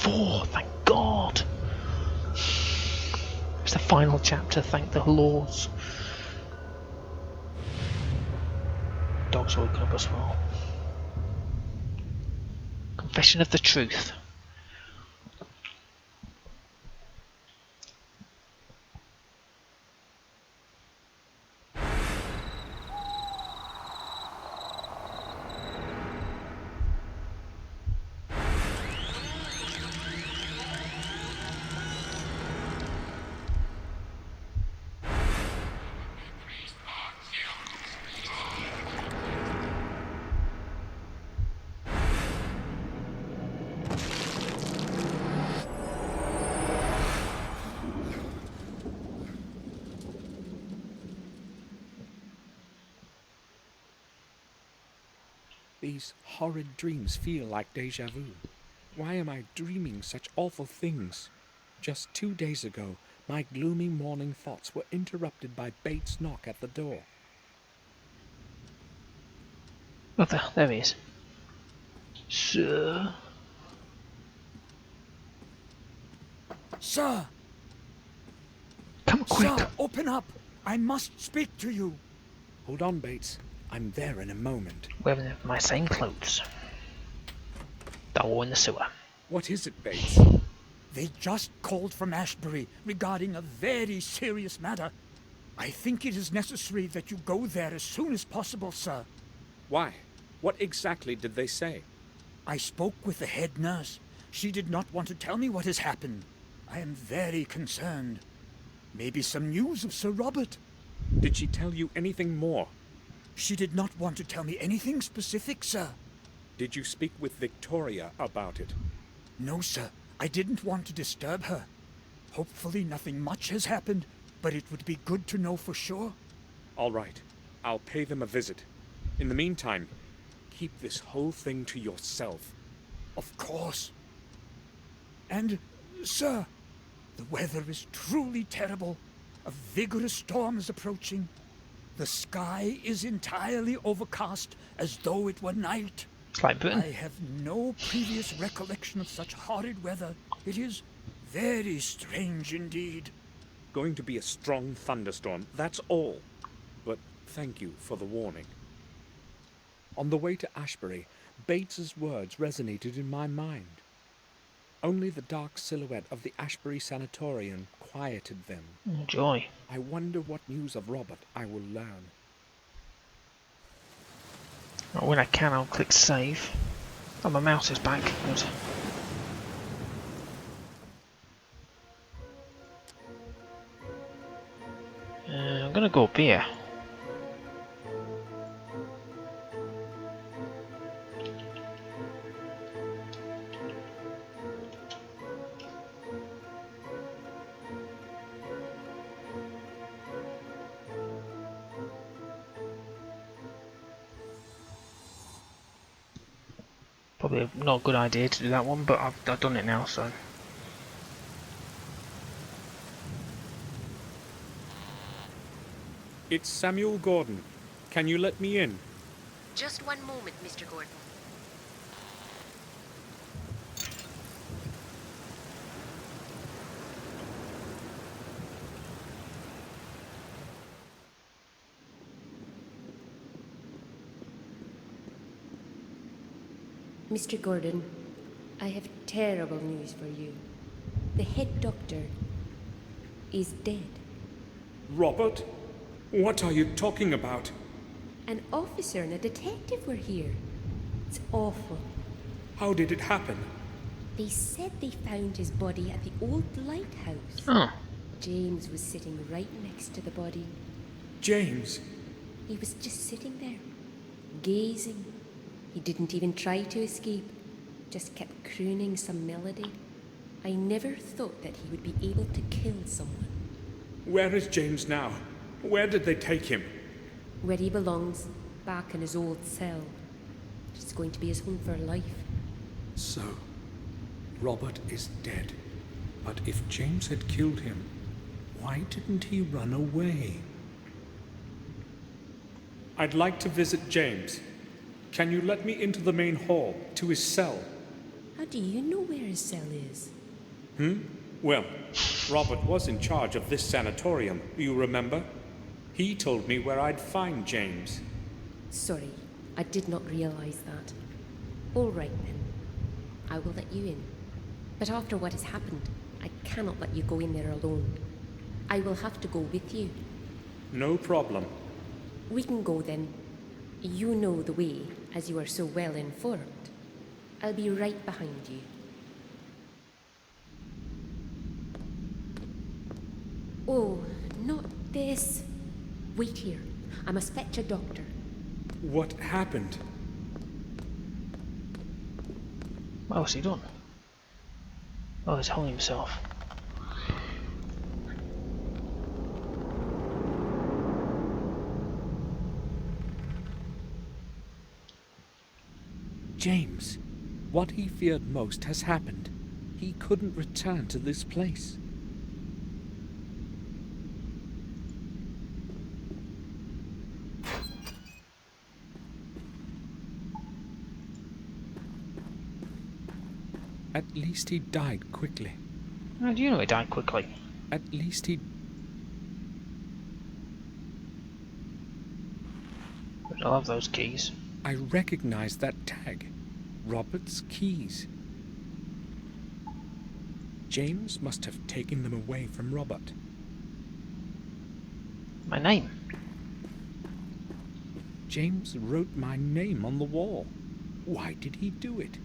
4, thank God. It's the final chapter, thank the laws. Dog's woken up as well. Confession of the truth. These horrid dreams feel like déjà vu. Why am I dreaming such awful things? Just 2 days ago, my gloomy morning thoughts were interrupted by Bates' knock at the door. Oh, there he is. Sir? Sir! Come quick! Sir, open up! I must speak to you! Hold on, Bates. I'm there in a moment. Wearing my same clothes. Door in the sewer. What is it, Bates? They just called from Ashbury regarding a very serious matter. I think it is necessary that you go there as soon as possible, sir. Why? What exactly did they say? I spoke with the head nurse. She did not want to tell me what has happened. I am very concerned. Maybe some news of Sir Robert. Did she tell you anything more? She did not want to tell me anything specific, sir. Did you speak with Victoria about it? No, sir. I didn't want to disturb her. Hopefully nothing much has happened, but it would be good to know for sure. All right. I'll pay them a visit. In the meantime, keep this whole thing to yourself. Of course. And, sir, the weather is truly terrible. A vigorous storm is approaching. The sky is entirely overcast, as though it were night. It's like Britain. I have no previous recollection of such horrid weather. It is very strange indeed. Going to be a strong thunderstorm, that's all. But thank you for the warning. On the way to Ashbury, Bates's words resonated in my mind. Only the dark silhouette of the Ashbury Sanatorium quieted them. Joy. I wonder what news of Robert I will learn. Right, when I can, I'll click save. Oh, my mouse is back. Good. I'm gonna go up here. Probably not a good idea to do that one, but I've done it now, so. It's Samuel Gordon. Can you let me in? Just one moment, Mr. Gordon. Mr. Gordon, I have terrible news for you. The head doctor is dead. Robert? What are you talking about? An officer and a detective were here. It's awful. How did it happen? They said they found his body at the old lighthouse. Oh. James was sitting right next to the body. James? He was just sitting there, gazing. He didn't even try to escape, just kept crooning some melody. I never thought that he would be able to kill someone. Where is James now? Where did they take him? Where he belongs, back in his old cell. It's going to be his home for life. So, Robert is dead. But if James had killed him, why didn't he run away? I'd like to visit James. Can you let me into the main hall, to his cell? How do you know where his cell is? Well, Robert was in charge of this sanatorium, you remember? He told me where I'd find James. Sorry, I did not realize that. All right then. I will let you in. But after what has happened, I cannot let you go in there alone. I will have to go with you. No problem. We can go then. You know the way, as you are so well informed. I'll be right behind you. Oh, not this. Wait here. I must fetch a doctor. What happened? What else he done? Oh, he's hung himself. James. What he feared most has happened. He couldn't return to this place. At least he died quickly. How do you know he died quickly? At least he... I love those keys. I recognize that tag. Robert's keys. James must have taken them away from Robert. My name. James wrote my name on the wall. Why did he do it?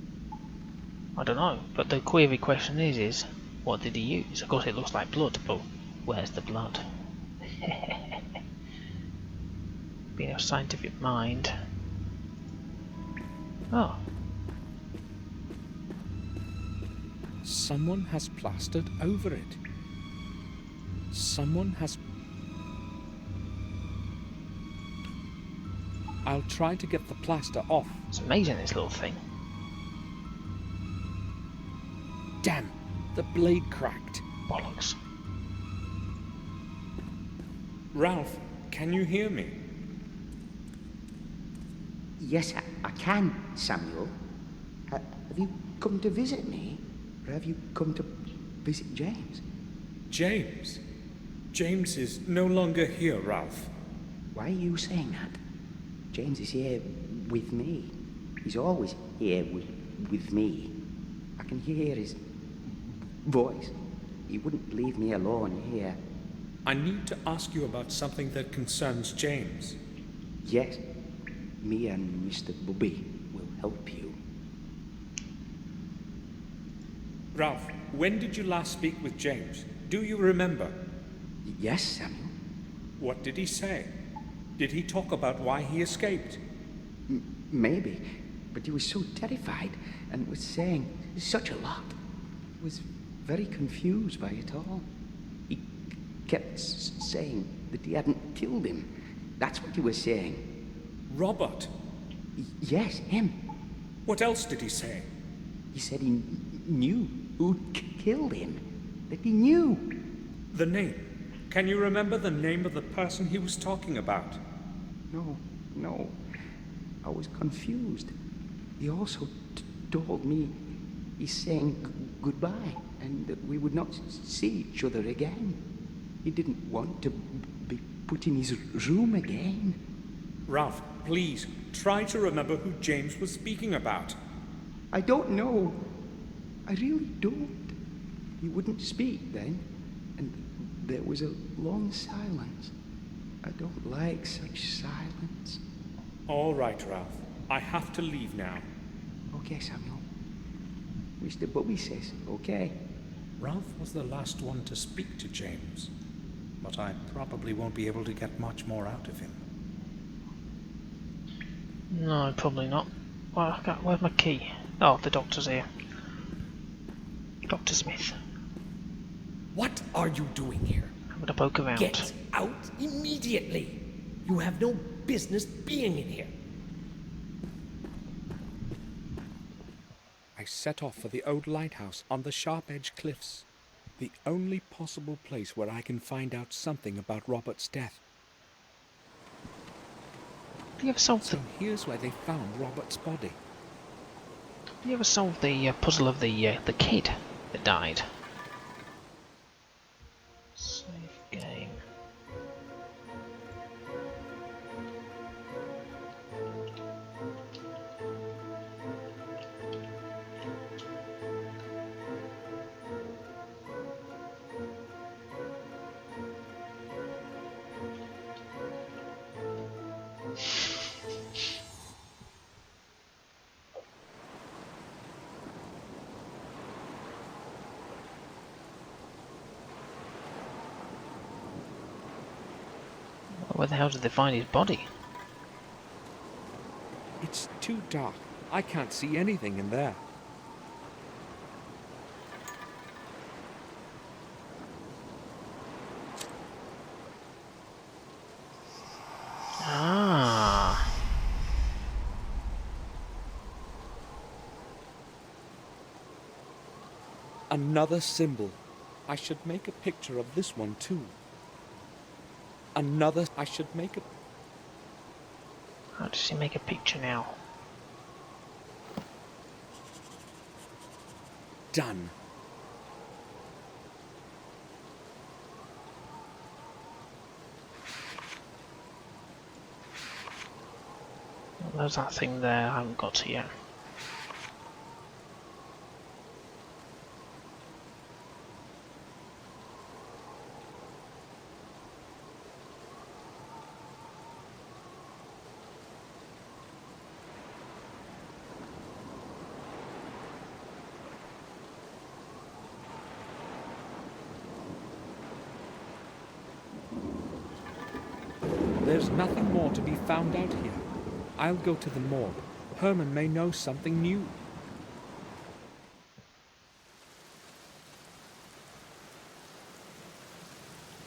I don't know, but the query question is what did he use? Of course it looks like blood, but where's the blood? Being a scientific mind. Oh. Someone has plastered over it. Someone has... I'll try to get the plaster off. It's amazing, this little thing. Damn, the blade cracked. Bollocks. Ralph, can you hear me? Yes, I can, Samuel. Have you come to visit me? Or have you come to visit James? James? James is no longer here, Ralph. Why are you saying that? James is here with me. He's always here with me. I can hear his voice. He wouldn't leave me alone here. I need to ask you about something that concerns James. Yes, me and Mr. Bobby will help you. Ralph, when did you last speak with James? Do you remember? Yes, Samuel. What did he say? Did he talk about why he escaped? Maybe, but he was so terrified and was saying such a lot. He was very confused by it all. He kept saying that he hadn't killed him. That's what he was saying. Robert? Yes, him. What else did he say? He said he knew who'd killed him. That he knew. The name. Can you remember the name of the person he was talking about? No. I was confused. He also told me he's saying goodbye and that we would not see each other again. He didn't want to be put in his room again. Ralph, please, try to remember who James was speaking about. I don't know. I really don't. He wouldn't speak then, and there was a long silence. I don't like such silence. All right, Ralph. I have to leave now. Okay, Samuel. Mr. Bobby says, okay. Ralph was the last one to speak to James, but I probably won't be able to get much more out of him. No, probably not. Well, where's my key? Oh, the doctor's here. Dr. Smith. What are you doing here? Having a poke around. Get out immediately! You have no business being in here. I set off for the old lighthouse on the Sharp Edge Cliffs, the only possible place where I can find out something about Robert's death. Do you have So something? here's where they found Robert's body. You ever solved the puzzle of the kid that died? Save game. Where the hell did they find his body? It's too dark. I can't see anything in there. Ah. Another symbol. I should make a picture of this one too. Another. I should make a. How does he make a picture now? Done. Well, there's that thing there I haven't got to yet. There's nothing more to be found out here. I'll go to the morgue. Herman may know something new.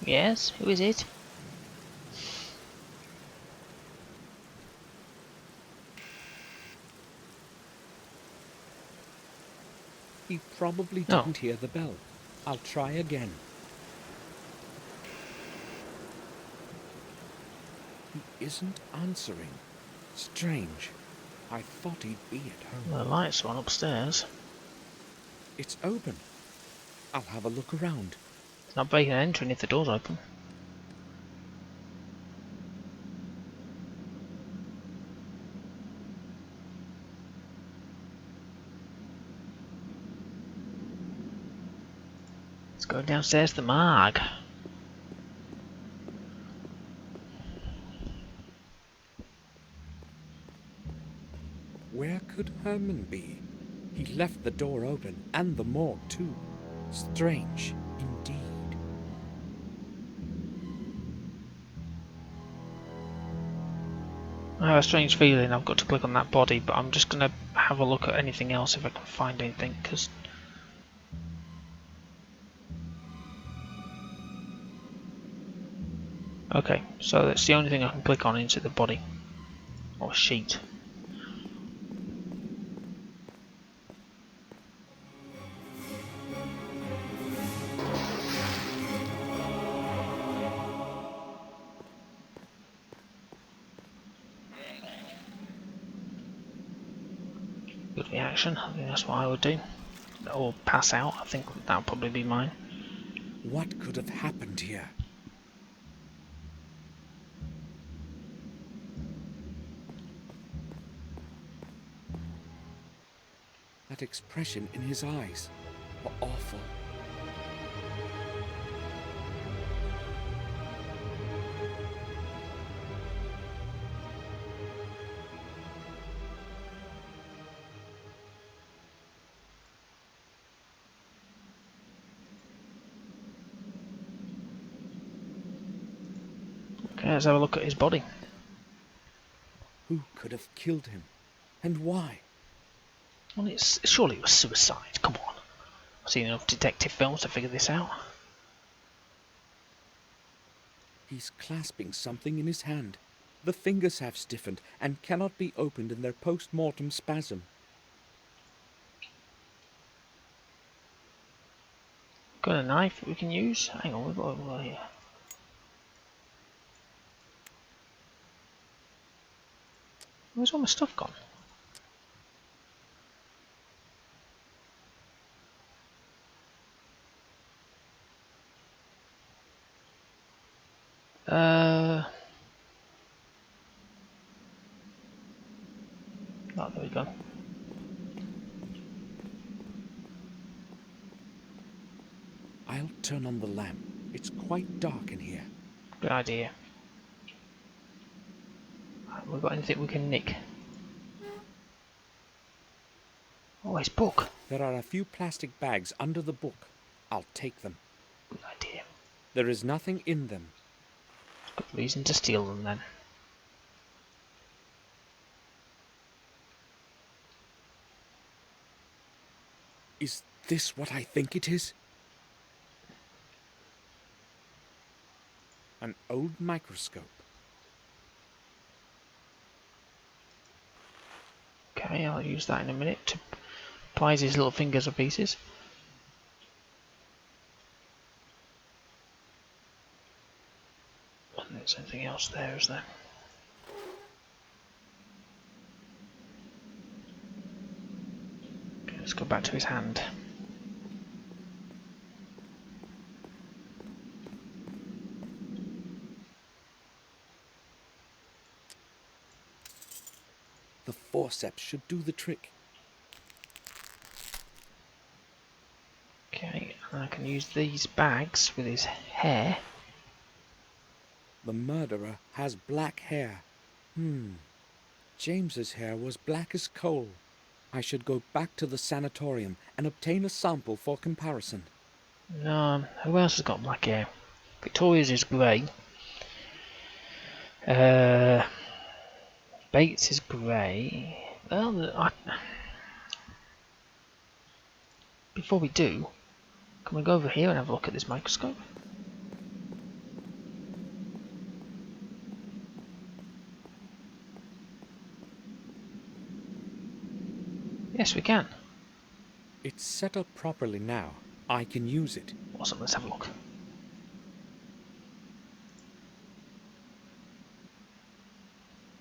Yes, who is it? He probably No. didn't hear the bell. I'll try again. He isn't answering. Strange. I thought he'd be at home. The lights are on upstairs. It's open. I'll have a look around. It's not breaking and entering if the door's open. Let's go downstairs to the morgue. Where could Herman be? He left the door open, and the morgue too. Strange, indeed. I have a strange feeling I've got to click on that body, but I'm just going to have a look at anything else if I can find anything, because... Okay, so that's the only thing I can click on into the body. Or sheet. Good reaction, I think that's what I would do. Or pass out, I think that would probably be mine. What could have happened here? That expression in his eyes were awful. Okay, let's have a look at his body. Who could have killed him? And why? Well, surely it was suicide, come on. I've seen enough detective films to figure this out. He's clasping something in his hand. The fingers have stiffened and cannot be opened in their post-mortem spasm. Got a knife that we can use? Hang on, we've got over here. Where's all my stuff gone? Oh, there we go. I'll turn on the lamp. It's quite dark in here. Good idea. Right, we got anything we can nick? Oh, it's book. There are a few plastic bags under the book. I'll take them. Good idea. There is nothing in them. Good reason to steal them then. Is this what I think it is? An old microscope. Okay, I'll use that in a minute to prize his little fingers or pieces. And there's anything else there, is there? Okay, let's go back to his hand. The forceps should do the trick. Okay, and I can use these bags with his hair. The murderer has black hair. James's hair was black as coal. I should go back to the sanatorium and obtain a sample for comparison. No, who else has got black hair? Victoria's is grey. Bates is grey. Well, before we do, can we go over here and have a look at this microscope? Yes, we can. It's set up properly now. I can use it. Awesome, let's have a look.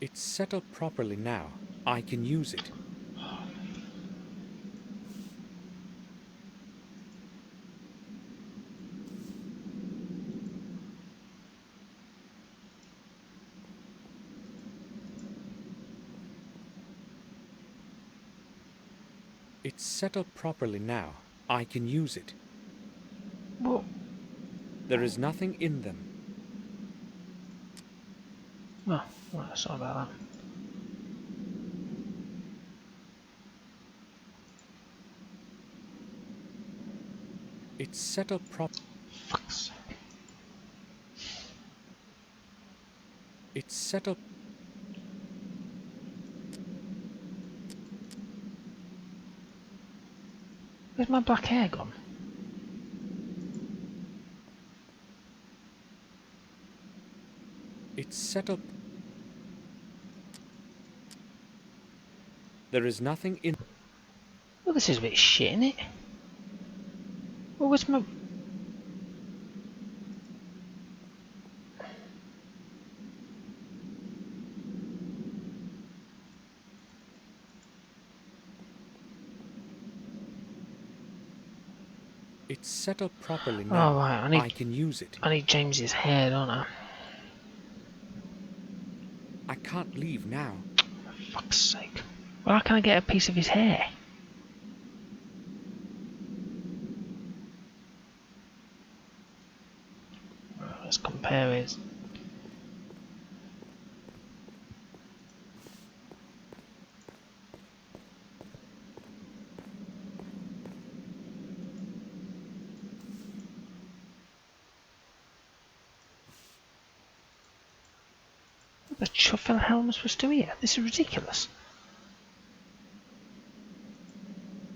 It's set up properly now. I can use it. It's set up properly now. I can use it. Well, There is nothing in them. oh, right, sorry about that. It's set up Fuck's sake. It's set up. Where's my black hair gone? It's set up. There is nothing in. Well, this is a bit shit, isn't it? Well, where's my... It's set up properly now. Oh, right, I can use it. I need James's hair, don't I? I can't leave now. For fuck's sake. Well, how can I get a piece of his hair? Right, let's compare his... What the chuffing hell am I supposed to do here? This is ridiculous.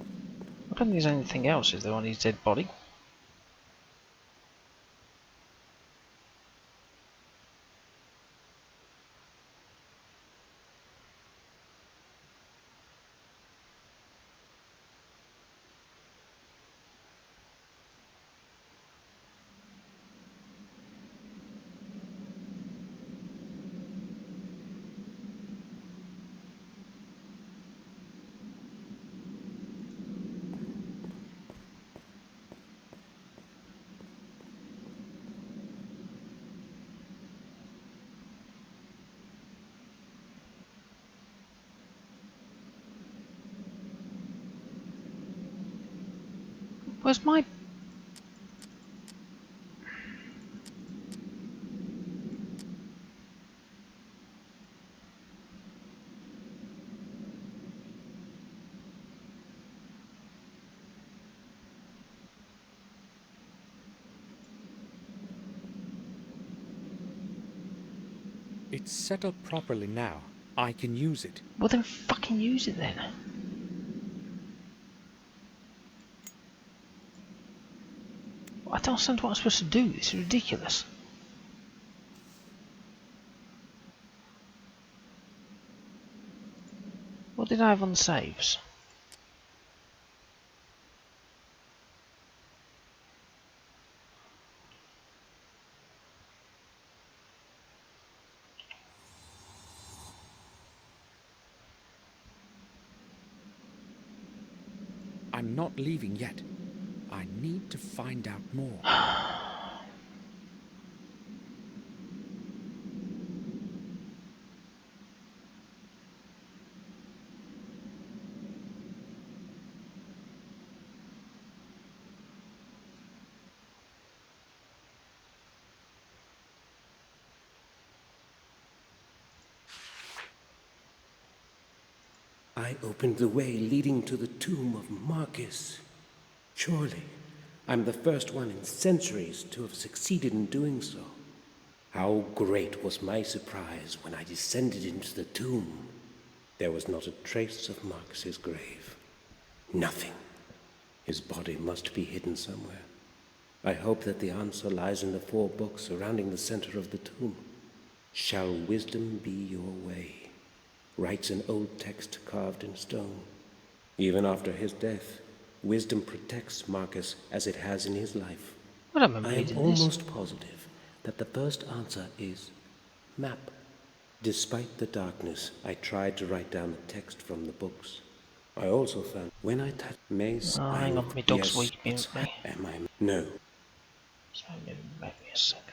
I don't think there's anything else, is there, on his dead body? Where's my... It's set up properly now. I can use it. Well then fucking use it then. I don't understand what I'm supposed to do. This is ridiculous. What did I have on the saves? I'm not leaving yet. I need to find out more. I opened the way leading to the tomb of Marcus. Surely, I'm the first one in centuries to have succeeded in doing so. How great was my surprise when I descended into the tomb. There was not a trace of Marcus's grave. Nothing. His body must be hidden somewhere. I hope that the answer lies in the 4 books surrounding the center of the tomb. Shall wisdom be your way? Writes an old text carved in stone. Even after his death, wisdom protects Marcus as it has in his life. I don't remember I am reading almost positive that the first answer is map. Despite the darkness, I tried to write down the text from the books. I also found when I touched Mace, Oh, hang on, my dog's yes, weeping at me. am I? No. So maybe me a second.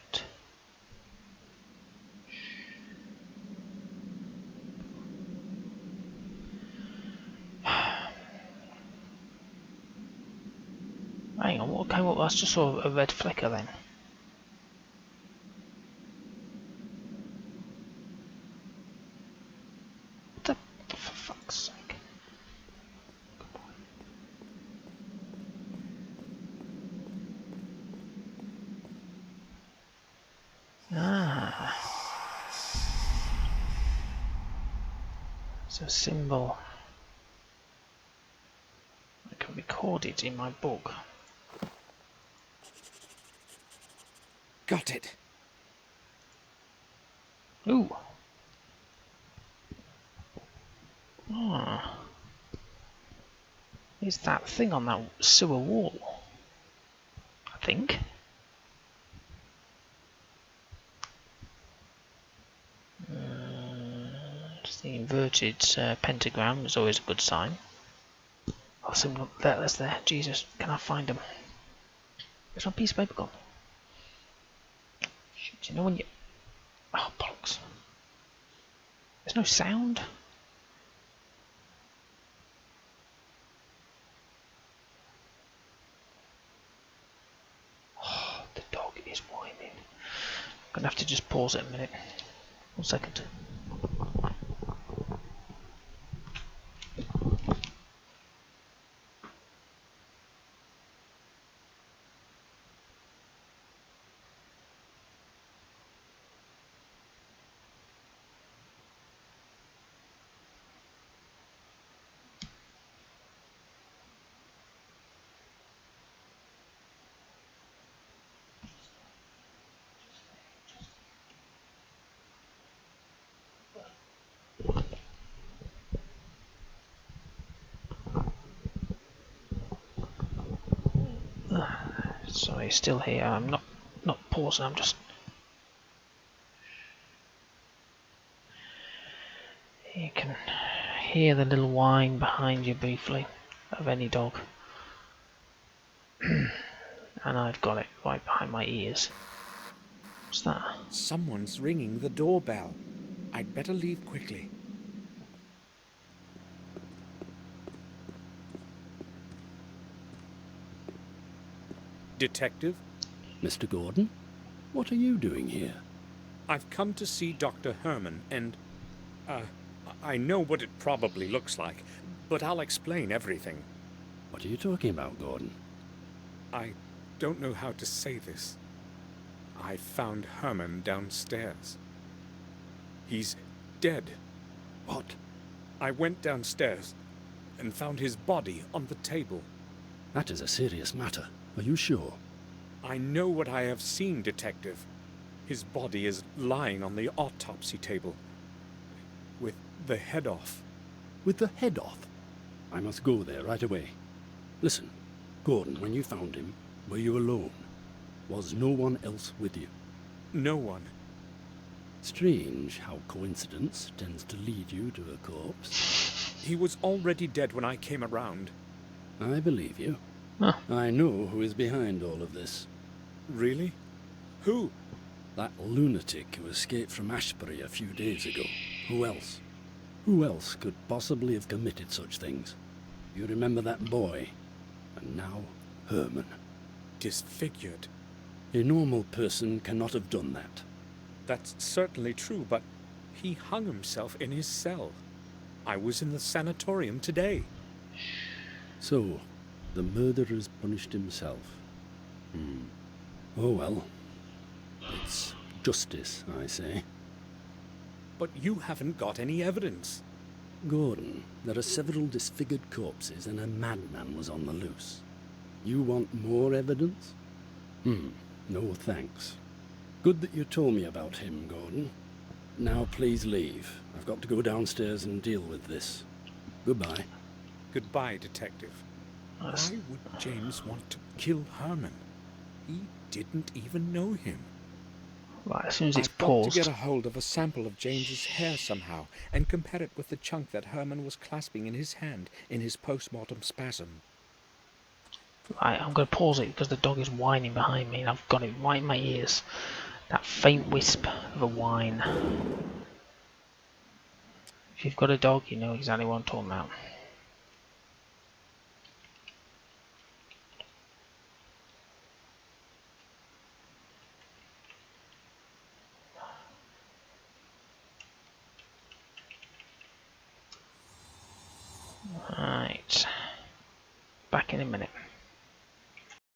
Hang on, what came up? I just saw a red flicker then. What the... for fuck's sake. Ah. It's a symbol. I can record it in my book. Got it. Ooh. Ah. It's that thing on that sewer wall. I think. It's the inverted pentagram is always a good sign. Oh, symbol letters there. Jesus, can I find them? There's one piece of paper gone. Shit, you know when you... Oh, bollocks. There's no sound. Oh, the dog is whining. I'm gonna have to just pause it a minute. 1 second. Sorry, still here. I'm not pausing. I'm just... You can hear the little whine behind you briefly of any dog. And I've got it right behind my ears. What's that? Someone's ringing the doorbell. I'd better leave quickly. Detective, Mr. Gordon, what are you doing here? I've come to see Dr. Herman, and, I know what it probably looks like, but I'll explain everything. What are you talking about, Gordon? I don't know how to say this. I found Herman downstairs. He's dead. What? I went downstairs and found his body on the table. That is a serious matter. Are you sure? I know what I have seen, Detective. His body is lying on the autopsy table, with the head off. With the head off? I must go there right away. Listen, Gordon, when you found him, were you alone? Was no one else with you? No one. Strange how coincidence tends to lead you to a corpse. He was already dead when I came around. I believe you. Huh. I know who is behind all of this. Really? Who? That lunatic who escaped from Ashbury a few days ago. Who else? Who else could possibly have committed such things? You remember that boy? And now, Herman. Disfigured. A normal person cannot have done that. That's certainly true, but he hung himself in his cell. I was in the sanatorium today. So, the murderer's punished himself. Oh well. It's justice, I say. But you haven't got any evidence. Gordon, there are several disfigured corpses and a madman was on the loose. You want more evidence? No thanks. Good that you told me about him, Gordon. Now please leave. I've got to go downstairs and deal with this. Goodbye. Goodbye, Detective. That's- Why would James want to kill Herman? He didn't even know him. Right, as soon as it's I've got paused. to get a hold of a sample of James's hair somehow and compare it with the chunk that Herman was clasping in his hand in his post-mortem spasm. Right, I'm going to pause it because the dog is whining behind me and I've got it right in my ears. That faint wisp of a whine. If you've got a dog, you know exactly what I'm talking about. Right. Back in a minute.